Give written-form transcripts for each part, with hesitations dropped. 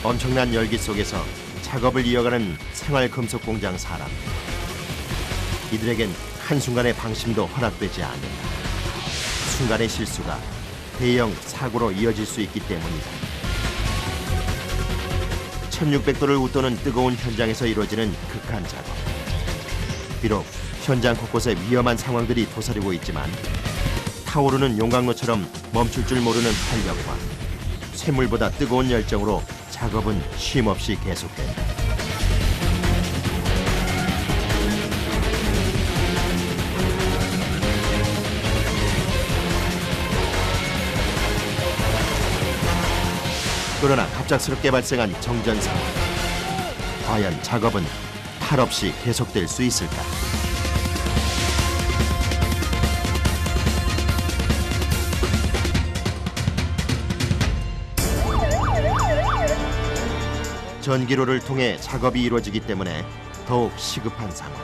엄청난 열기 속에서 작업을 이어가는 생활 금속 공장 사람. 이들에겐 한순간의 방심도 허락되지 않는다. 순간의 실수가 대형 사고로 이어질 수 있기 때문이다. 1600도를 웃도는 뜨거운 현장에서 이루어지는 극한 작업. 비록 현장 곳곳에 위험한 상황들이 도사리고 있지만 타오르는 용광로처럼 멈출 줄 모르는 활력과 쇠물보다 뜨거운 열정으로 작업은 쉼없이 계속된다. 그러나 갑작스럽게 발생한 정전 상황. 과연 작업은 탈없이 계속될 수 있을까? 전기로를 통해 작업이 이루어지기 때문에 더욱 시급한 상황.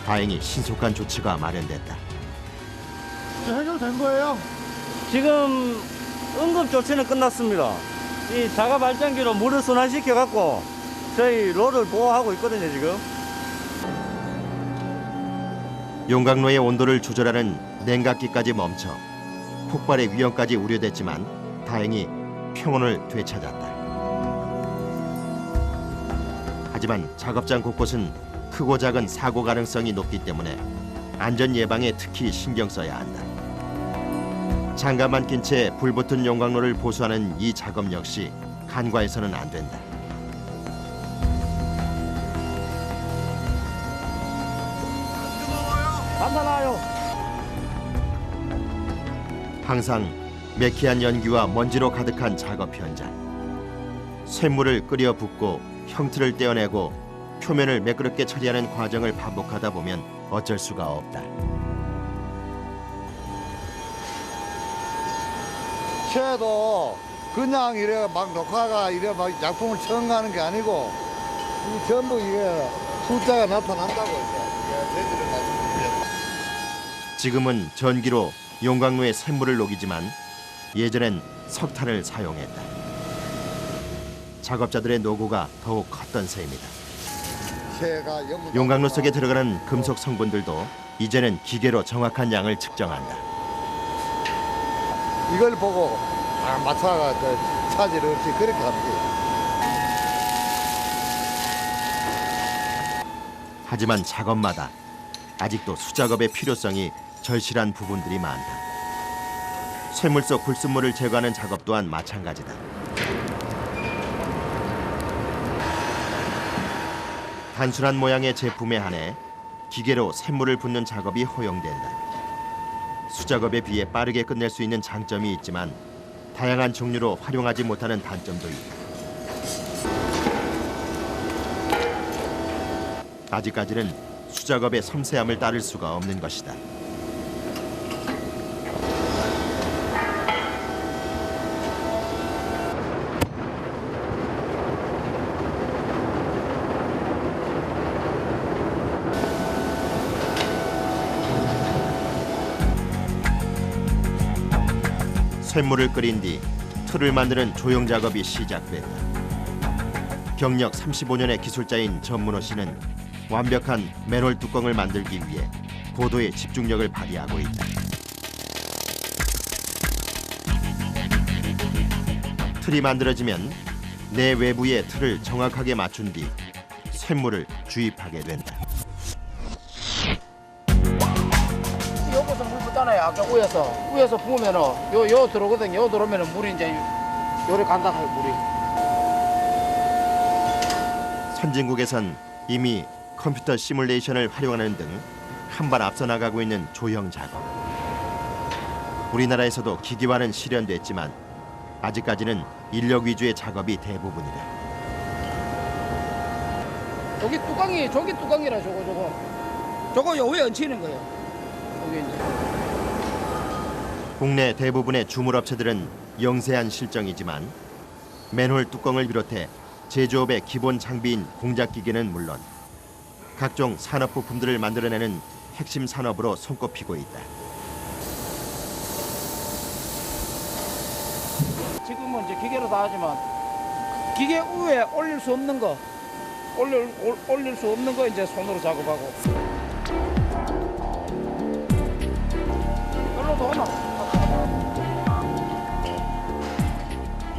다행히 신속한 조치가 마련됐다. 해결된 거예요? 지금 응급 조치는 끝났습니다. 이 자가 발전기로 물을 순환시켜 갖고 저희 로를 보호하고 있거든요, 지금. 용광로의 온도를 조절하는 냉각기까지 멈춰 폭발의 위험까지 우려됐지만 다행히 평온을 되찾았다. 하지만 작업장 곳곳은 크고 작은 사고 가능성이 높기 때문에 안전 예방에 특히 신경 써야 한다. 장갑만 낀 채 불붙은 용광로를 보수하는 이 작업 역시 간과해서는 안 된다. 간단하요. 항상 매캐한 연기와 먼지로 가득한 작업 현장. 쇳물을 끓여 붓고 형틀을 떼어내고 표면을 매끄럽게 처리하는 과정을 반복하다 보면 어쩔 수가 없다. 채도 그냥 이래 막 녹화가 이래 막 약품을 첨가하는 게 아니고 이 전부 이게 숫자가 나타난다고 제지를 말씀드려요. 지금은 전기로 용광로에 쇳물을 녹이지만 예전엔 석탄을 사용했다. 작업자들의 노고가 더욱 컸던 셈이다. 용광로 속에 들어가는 금속 성분들도 이제는 기계로 정확한 양을 측정한다. 이걸 보고 맞춰가 차질 없이 그렇게 합니다. 하지만 작업마다 아직도 수작업의 필요성이 절실한 부분들이 많다. 쇠물 속 불순물을 제거하는 작업 또한 마찬가지다. 단순한 모양의 제품에 한해 기계로 쇳물을 붓는 작업이 허용된다. 수작업에 비해 빠르게 끝낼 수 있는 장점이 있지만 다양한 종류로 활용하지 못하는 단점도 있다. 아직까지는 수작업의 섬세함을 따를 수가 없는 것이다. 쇳물을 끓인 뒤 틀을 만드는 조형 작업이 시작됐다. 경력 35년의 기술자인 전문호 씨는 완벽한 맨홀 뚜껑을 만들기 위해 고도의 집중력을 발휘하고 있다. 틀이 만들어지면 내 외부의 틀을 정확하게 맞춘 뒤 쇳물을 주입하게 된다. 여기서 물 붓잖아요. 아까 위에서 부으면은 요 들어오거든요. 요 들어오면은 물이 이제 요래 간다고요. 물이. 선진국에선 이미 컴퓨터 시뮬레이션을 활용하는 등 한 발 앞서 나가고 있는 조형 작업. 우리나라에서도 기기화는 실현됐지만 아직까지는 인력 위주의 작업이 대부분이다. 저기 뚜껑이라 저거 요 위에 얹히는 거예요. 여기 이제. 국내 대부분의 주물업체들은 영세한 실정이지만 맨홀 뚜껑을 비롯해 제조업의 기본 장비인 공작 기계는 물론 각종 산업 부품들을 만들어내는 핵심 산업으로 손꼽히고 있다. 지금은 이제 기계로 다 하지만 기계 위에 올릴 수 없는 거 올릴 수 없는 거 이제 손으로 작업하고. 별로도 오나?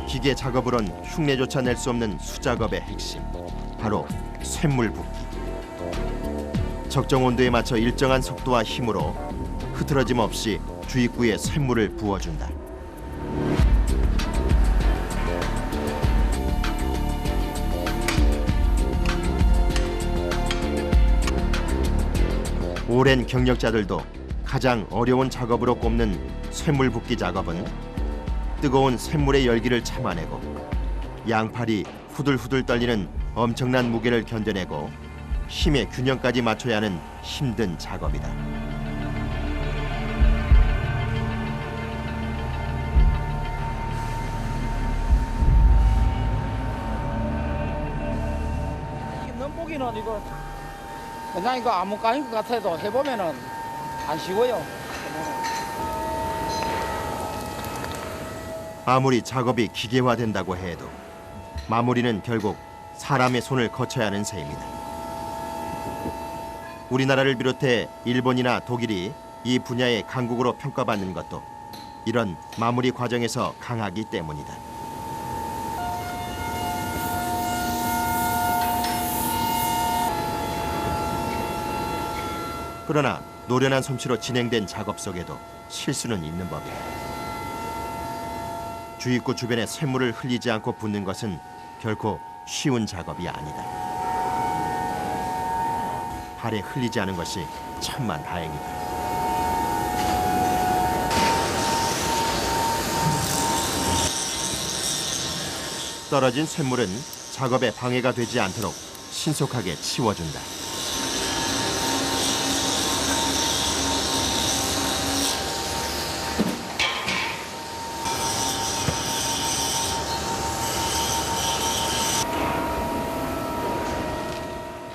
기계 작업으론 흉내조차 낼 수 없는 수작업의 핵심, 바로 쇳물 붓기. 적정 온도에 맞춰 일정한 속도와 힘으로 흐트러짐 없이 주입구에 쇳물을 부어준다. 오랜 경력자들도 가장 어려운 작업으로 꼽는 쇳물 붓기 작업은 뜨거운 쇳물의 열기를 참아내고 양팔이 후들후들 떨리는 엄청난 무게를 견뎌내고 힘의 균형까지 맞춰야 하는 힘든 작업이다. 이게 면보기는 이거 그냥 이거 아무 까인 것 같아도 해보면은 안 쉬워요. 아무리 작업이 기계화된다고 해도 마무리는 결국 사람의 손을 거쳐야 하는 셈이다. 우리나라를 비롯해 일본이나 독일이 이 분야의 강국으로 평가받는 것도 이런 마무리 과정에서 강하기 때문이다. 그러나 노련한 솜씨로 진행된 작업 속에도 실수는 있는 법이다. 주입구 주변에 쇳물을 흘리지 않고 붓는 것은 결코 쉬운 작업이 아니다. 발에 흘리지 않은 것이 천만 다행이다. 떨어진 쇳물은 작업에 방해가 되지 않도록 신속하게 치워준다.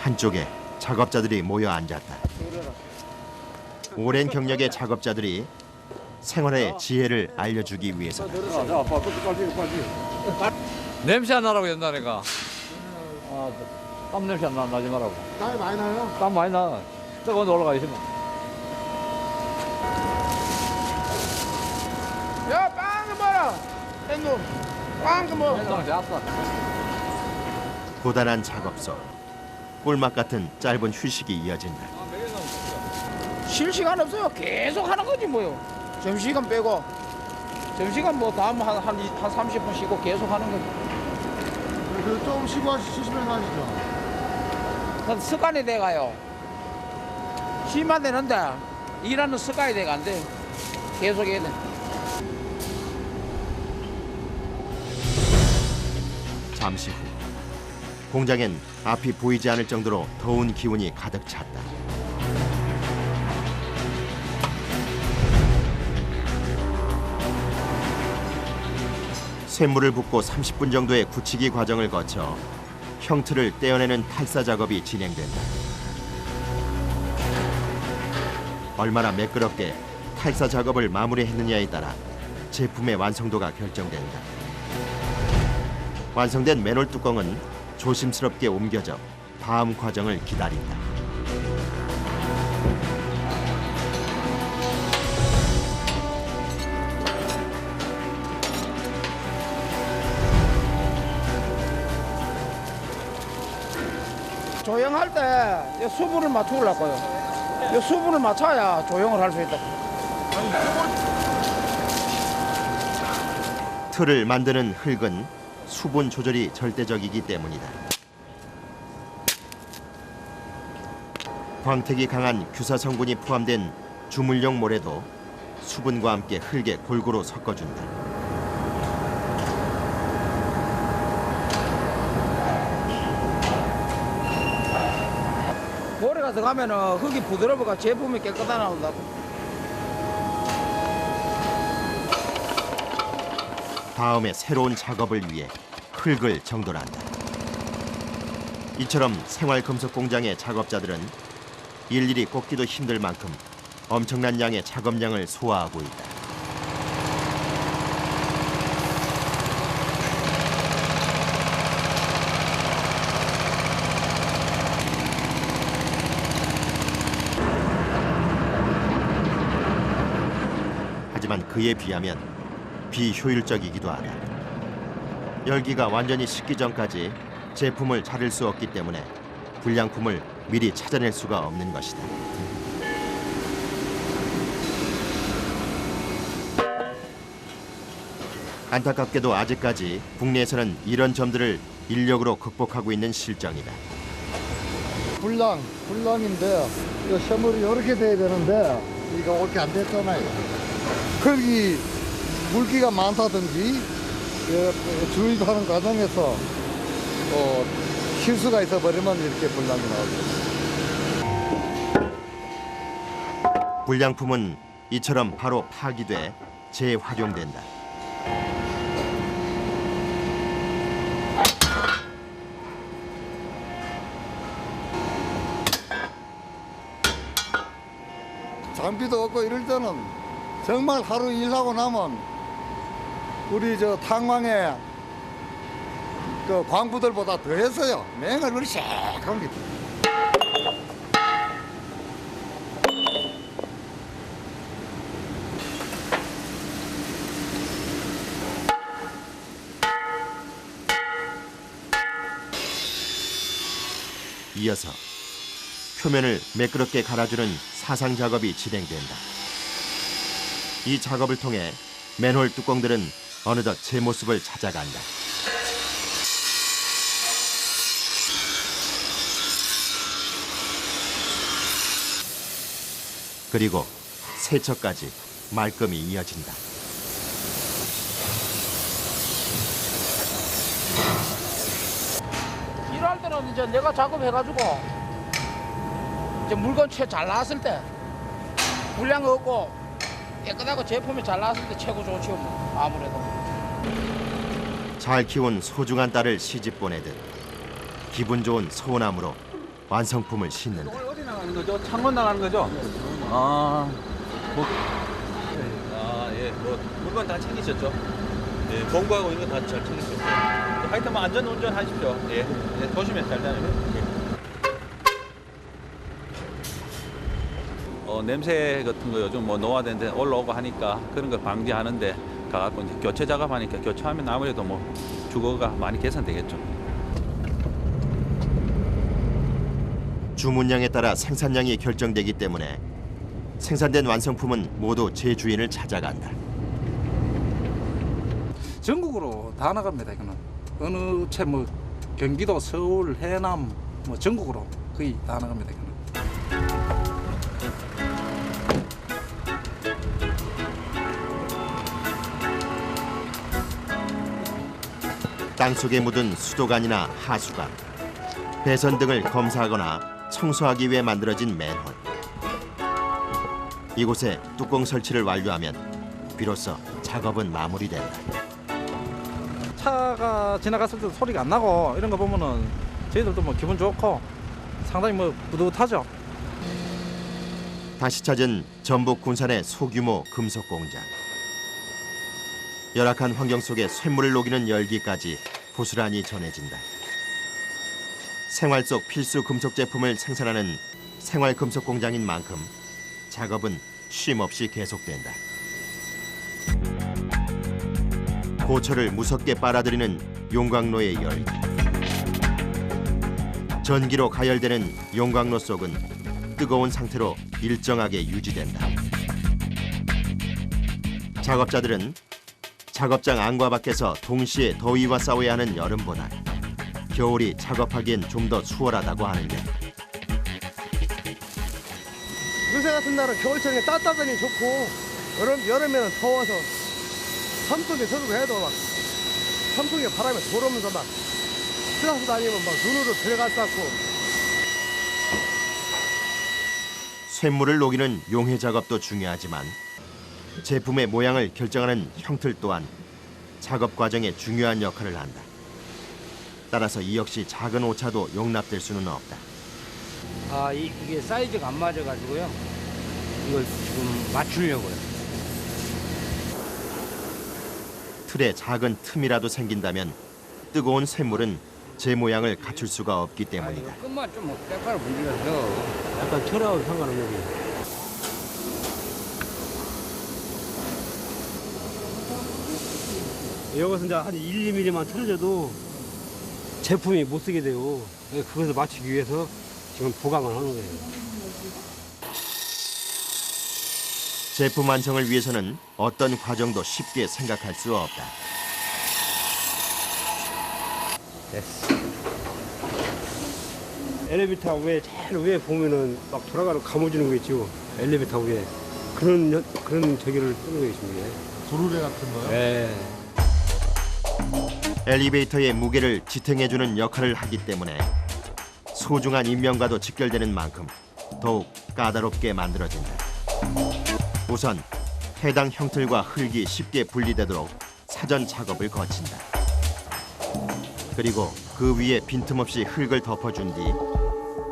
한쪽에 작업자들이 모여 앉았다. 오랜 경력의 작업자들이 생활의 지혜를 알려주기 위해서다. 냄새 안 나라고 옛날에가. 땀 냄새 안 나지 말라고. 땀이 많이 나요? 땀 많이 나. 뜨거운 데 올라가 있으면. 야, 빵 봐라. 땡놈. 빵 뭐. 현장 잡았어. 고단한 작업 속 꿀맛 같은 짧은 휴식이 이어진다. 쉴 시간 없어요. 계속 하는 거지 뭐요. 점심시간 빼고. 점심시간 뭐 다음 한 30분 쉬고 계속 하는 거지. 좀 쉬시면 하시죠. 그건 습관이 돼가요. 쉬면 되는데 일하는 습관이 돼가 안 돼. 계속 해야 돼. 잠시 후 공장엔 앞이 보이지 않을 정도로 더운 기운이 가득 찼다. 쇳물을 붓고 30분 정도의 굳히기 과정을 거쳐 형틀을 떼어내는 탈사 작업이 진행된다. 얼마나 매끄럽게 탈사 작업을 마무리했느냐에 따라 제품의 완성도가 결정된다. 완성된 맨홀 뚜껑은 조심스럽게 옮겨져 다음 과정을 기다린다. 조형할 때 수분을 맞추려고요. 수분을 맞춰야 조형을 할 수 있다. 틀을 만드는 흙은 수분 조절이 절대적이기 때문이다. 광택이 강한 규사 성분이 포함된 주물용 모래도 수분과 함께 흙에 골고루 섞어준다. 모래가 들어가면 흙이 부드러워가 제품이 깨끗하게 나온다고. 다음에 새로운 작업을 위해 흙을 정돈한다. 이처럼 생활금속 공장의 작업자들은 일일이 꽂기도 힘들 만큼 엄청난 양의 작업량을 소화하고 있다. 하지만 그에 비하면 비효율적이기도 하다. 열기가 완전히 식기 전까지 제품을 자를 수 없기 때문에 불량품을 미리 찾아낼 수가 없는 것이다. 안타깝게도 아직까지 국내에서는 이런 점들을 인력으로 극복하고 있는 실정이다. 불량인데 이 셔물이 이렇게 돼야 되는데 이거 이렇게 안 됐잖아요. 흙이 물기가 많다든지 주입하는 과정에서 실수가 있어 버리면 이렇게 불량이 나오죠. 불량품은 이처럼 바로 파기돼 재활용된다. 장비도 없고 이럴 때는 정말 하루 일하고 나면 우리 저 탄광에 그 광부들보다 더 했어요. 맹을 그리 샥합니다. 이어서 표면을 매끄럽게 갈아주는 사상 작업이 진행된다. 이 작업을 통해 맨홀 뚜껑들은 어느덧 제 모습을 찾아간다. 그리고 세척까지 말끔히 이어진다. 일할 때는 이제 내가 작업해가지고 이제 물건 잘 나왔을 때 불량 없고 깨끗하고 제품이 잘 나왔을 때 최고 좋지요 뭐 아무래도. 잘 키운 소중한 딸을 시집 보내듯 기분 좋은 소원함으로 완성품을 싣는다. 오늘 어디 나가는 거죠? 창원 나가는 거죠? 아, 예, 뭐 물건 다 챙기셨죠? 예, 공부하고 있는 거 다 잘 챙기셨죠? 하여튼 뭐 안전 운전하십시오. 예, 예, 조심해서 잘 다니세요. 예. 냄새 같은 거 요즘 뭐 노화된데 올라오고 하니까 그런 거 방지하는데 가갖고 이제 교체 작업하니까 교체하면 아무래도 뭐 주거가 많이 개선되겠죠. 주문량에 따라 생산량이 결정되기 때문에 생산된 완성품은 모두 제주인을 찾아간다. 전국으로 다 나갑니다. 이거는 어느 채 뭐 경기도, 서울, 해남 뭐 전국으로 거의 다 나갑니다. 이거는. 땅속에 묻은 수도관이나 하수관, 배선 등을 검사하거나 청소하기 위해 만들어진 맨홀. 이곳에 뚜껑 설치를 완료하면 비로소 작업은 마무리된다. 차가 지나갔을 때도 소리가 안 나고 이런 거 보면은 저희들도 뭐 기분 좋고 상당히 뭐 뿌듯하죠. 다시 찾은 전북 군산의 소규모 금속 공장. 열악한 환경 속에 쇳물을 녹이는 열기까지 고스란히 전해진다. 생활 속 필수 금속 제품을 생산하는 생활 금속 공장인 만큼 작업은 쉼 없이 계속된다. 고철을 무섭게 빨아들이는 용광로의 열기. 전기로 가열되는 용광로 속은 뜨거운 상태로 일정하게 유지된다. 작업자들은 작업장 안과 밖에서 동시에 더위와 싸워야 하는 여름보다 겨울이 작업하기엔 좀 더 수월하다고 하는데 요새 같은 날은 겨울철에 따뜻하니 좋고 여름에는 더워서 선풍기 틀고 해도 막 선풍기 바람에 돌아오면서 막 쓰러서 다니면 막 눈으로 들어갔었고. 쇳물을 녹이는 용해 작업도 중요하지만 제품의 모양을 결정하는 형틀 또한 작업 과정에 중요한 역할을 한다. 따라서 이 역시 작은 오차도 용납될 수는 없다. 아, 이게 사이즈가 안 맞아가지고요. 이걸 지금 맞추려고요. 틀에 작은 틈이라도 생긴다면 뜨거운 쇳물은 제 모양을 갖출 수가 없기 때문이다. 끝만 좀 때깔을 문질러서 약간 털하고 상관없는 게. 여기서 이제 한 1, 2mm만 틀어져도 제품이 못 쓰게 돼요. 그것을 맞추기 위해서 지금 보강을 하는 거예요. 제품 완성을 위해서는 어떤 과정도 쉽게 생각할 수 없다. 됐어. 엘리베이터 위에 제일 위에 보면은 막 돌아가는 감아주는 거 있죠. 엘리베이터 위에 그런 저기를 쓰는 거 있습니다. 도르래 같은 거요? 네. 엘리베이터의 무게를 지탱해주는 역할을 하기 때문에 소중한 인명과도 직결되는 만큼 더욱 까다롭게 만들어진다. 우선 해당 형틀과 흙이 쉽게 분리되도록 사전 작업을 거친다. 그리고 그 위에 빈틈없이 흙을 덮어준 뒤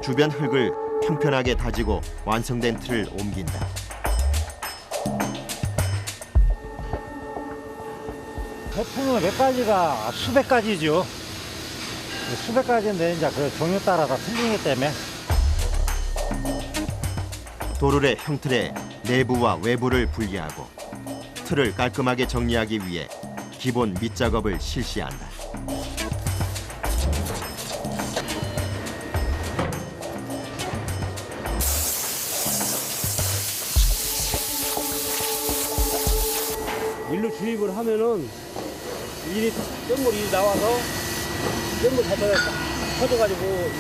주변 흙을 평평하게 다지고 완성된 틀을 옮긴다. 제품은 몇 가지가 수백 가지죠. 수백 가지인데 이제 그 종류 따라 다 틀리기 때문에. 도르래 형틀의 내부와 외부를 분리하고 틀을 깔끔하게 정리하기 위해 기본 밑작업을 실시한다. 일로 주입을 하면은 일이 뜬물이 나와서 뜬물 자체가 딱 터져가지고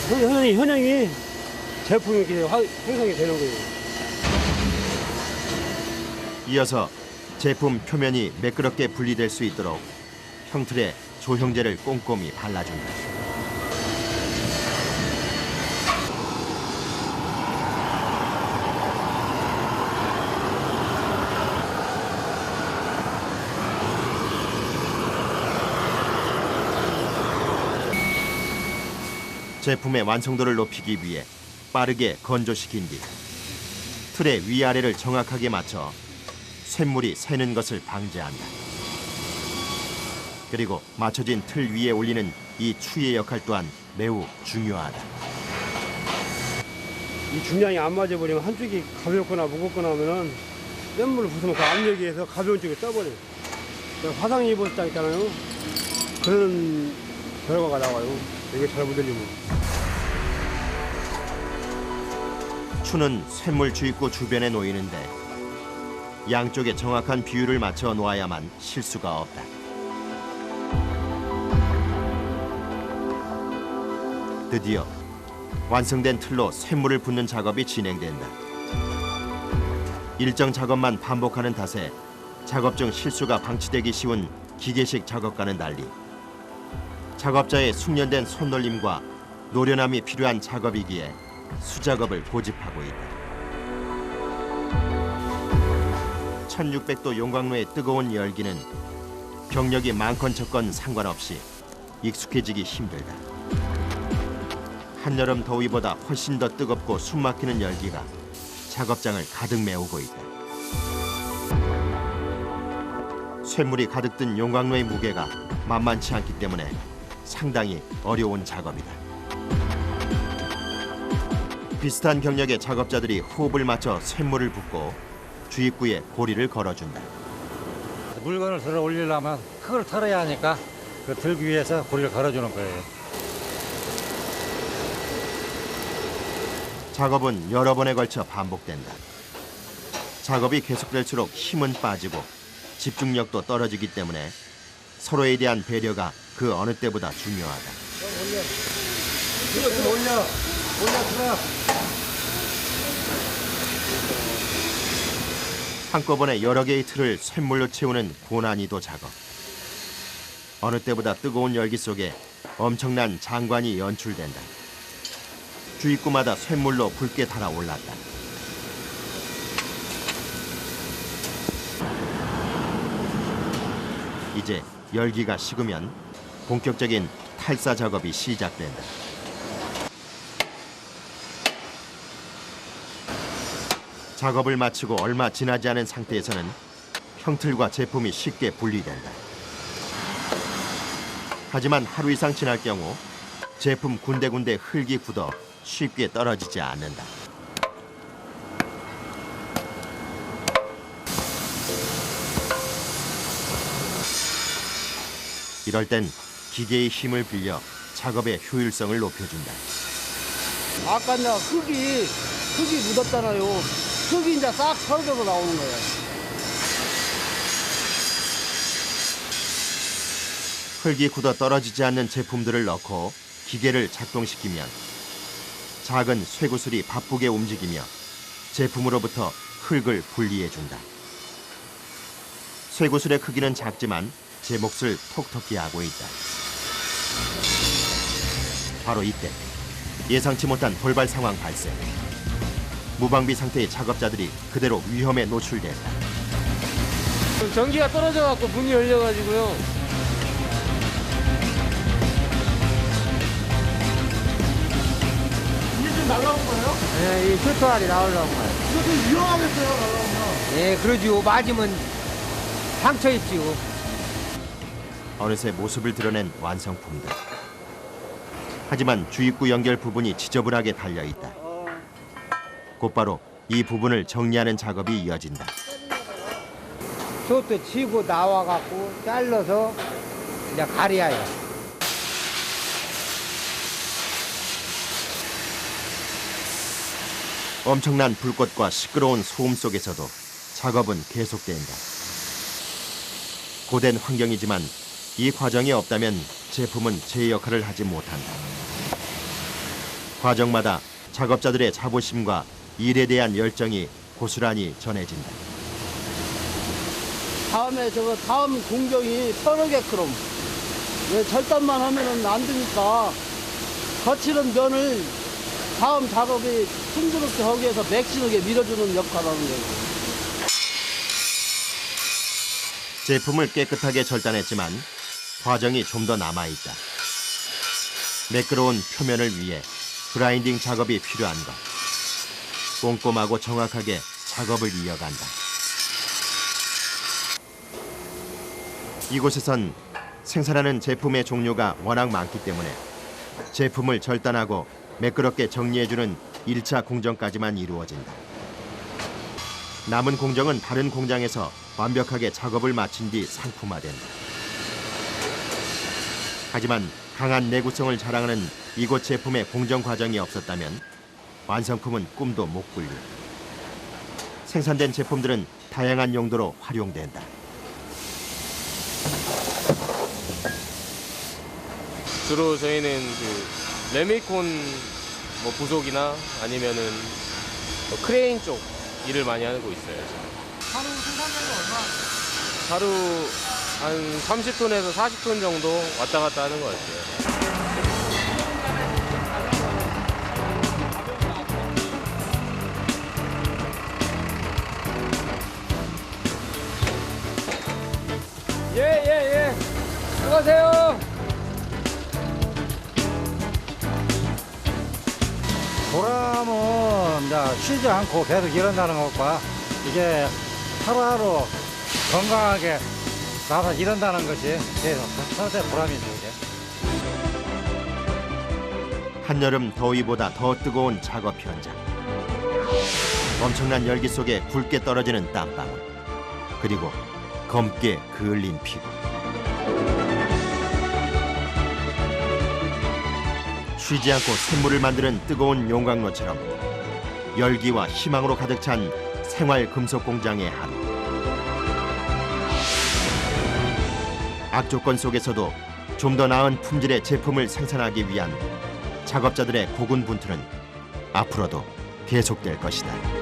현행이 제품이 이렇게 형성이 되는 거예요. 이어서 제품 표면이 매끄럽게 분리될 수 있도록 형틀에 조형제를 꼼꼼히 발라준다. 제품의 완성도를 높이기 위해 빠르게 건조시킨 뒤 틀의 위아래를 정확하게 맞춰 쇳물이 새는 것을 방지한다. 그리고 맞춰진 틀 위에 올리는 이 추의 역할 또한 매우 중요하다. 이 중량이 안 맞아버리면 한쪽이 가볍거나 무겁거나 하면은 뗏물을 부수면 그 압력에 의해서 가벼운 쪽에 떠버려요. 화상 입었을 때 있잖아요. 그런 결과가 나와요. 이게 잘못 들리면. 추는 쇳물 주입구 주변에 놓이는데 양쪽에 정확한 비율을 맞춰 놓아야만 실수가 없다. 드디어 완성된 틀로 쇳물을 붓는 작업이 진행된다. 일정 작업만 반복하는 탓에 작업 중 실수가 방치되기 쉬운 기계식 작업과는 달리 작업자의 숙련된 손놀림과 노련함이 필요한 작업이기에 수작업을 고집하고 있다. 1600도 용광로의 뜨거운 열기는 경력이 많건 적건 상관없이 익숙해지기 힘들다. 한여름 더위보다 훨씬 더 뜨겁고 숨막히는 열기가 작업장을 가득 메우고 있다. 쇳물이 가득 든 용광로의 무게가 만만치 않기 때문에 상당히 어려운 작업이다. 비슷한 경력의 작업자들이 호흡을 맞춰 쇳물을 붓고 주입구에 고리를 걸어준다. 물건을 들어 올리려면 흙을 털어야 하니까 그 들기 위해서 고리를 걸어주는 거예요. 작업은 여러 번에 걸쳐 반복된다. 작업이 계속될수록 힘은 빠지고 집중력도 떨어지기 때문에 서로에 대한 배려가 그 어느 때보다 중요하다. 올려. 한꺼번에 여러 개의 틀을 쇳물로 채우는 고난이도 작업. 어느 때보다 뜨거운 열기 속에 엄청난 장관이 연출된다. 주입구마다 쇳물로 붉게 달아올랐다. 이제 열기가 식으면 본격적인 탈사 작업이 시작된다. 작업을 마치고 얼마 지나지 않은 상태에서는 형틀과 제품이 쉽게 분리된다. 하지만 하루 이상 지날 경우 제품 군데군데 흙이 굳어 쉽게 떨어지지 않는다. 이럴 땐 기계의 힘을 빌려 작업의 효율성을 높여준다. 아까 이제 흙이 묻었잖아요. 흙이 이제 싹 털어져서 나오는 거예요. 흙이 굳어 떨어지지 않는 제품들을 넣고 기계를 작동시키면 작은 쇠구슬이 바쁘게 움직이며 제품으로부터 흙을 분리해준다. 쇠구슬의 크기는 작지만 제 몫을 톡톡히 하고 있다. 바로 이때 예상치 못한 돌발 상황 발생. 무방비 상태의 작업자들이 그대로 위험에 노출됐다. 전기가 떨어져갖고 문이 열려가지고요. 이게 지금 날라온 거예요? 네, 이 슈트알이 나오려고 해요. 이거 좀 위험하겠어요, 날라오면. 네, 그러지요. 맞으면 상처 입지요. 어느새 모습을 드러낸 완성품이다. 하지만 주입구 연결 부분이 지저분하게 달려있다. 곧바로 이 부분을 정리하는 작업이 이어진다. 슈트 치고 나와갖고 잘라서 이제 가려요. 엄청난 불꽃과 시끄러운 소음 속에서도 작업은 계속된다. 고된 환경이지만 이 과정이 없다면 제품은 제 역할을 하지 못한다. 과정마다 작업자들의 자부심과 일에 대한 열정이 고스란히 전해진다. 다음 공정이 편하게끔 왜 절단만 하면은 안 되니까 거칠은 면을 다음 작업이 힘들게 하기 위해서 맥시하게 밀어주는 역할을 하는 거예요. 제품을 깨끗하게 절단했지만 과정이 좀 더 남아있다. 매끄러운 표면을 위해 그라인딩 작업이 필요한 것. 꼼꼼하고 정확하게 작업을 이어간다. 이곳에선 생산하는 제품의 종류가 워낙 많기 때문에 제품을 절단하고 매끄럽게 정리해주는 1차 공정까지만 이루어진다. 남은 공정은 다른 공장에서 완벽하게 작업을 마친 뒤 상품화된다. 하지만 강한 내구성을 자랑하는 이곳 제품의 공정 과정이 없었다면 완성품은 꿈도 못 꿀리. 생산된 제품들은 다양한 용도로 활용된다. 주로 저희는 그 레미콘 뭐 부속이나 아니면은 뭐 크레인 쪽 일을 많이 하고 있어요. 하루 생산량이 얼마? 하루 한 30톤에서 40톤 정도 왔다 갔다 하는 것 같아요. 예. 수고하세요. 보람은 이제 쉬지 않고 계속 일한다는 것과 이게 하루하루 건강하게 나서 일한다는 것이 계속 첫째 보람이죠. 이게. 한여름 더위보다 더 뜨거운 작업 현장. 엄청난 열기 속에 굵게 떨어지는 땀방울. 그리고 검게 그을린 피부. 쉬지 않고 샘물을 만드는 뜨거운 용광로처럼 열기와 희망으로 가득 찬 생활 금속 공장의 하루. 악조건 속에서도 좀 더 나은 품질의 제품을 생산하기 위한 작업자들의 고군분투는 앞으로도 계속될 것이다.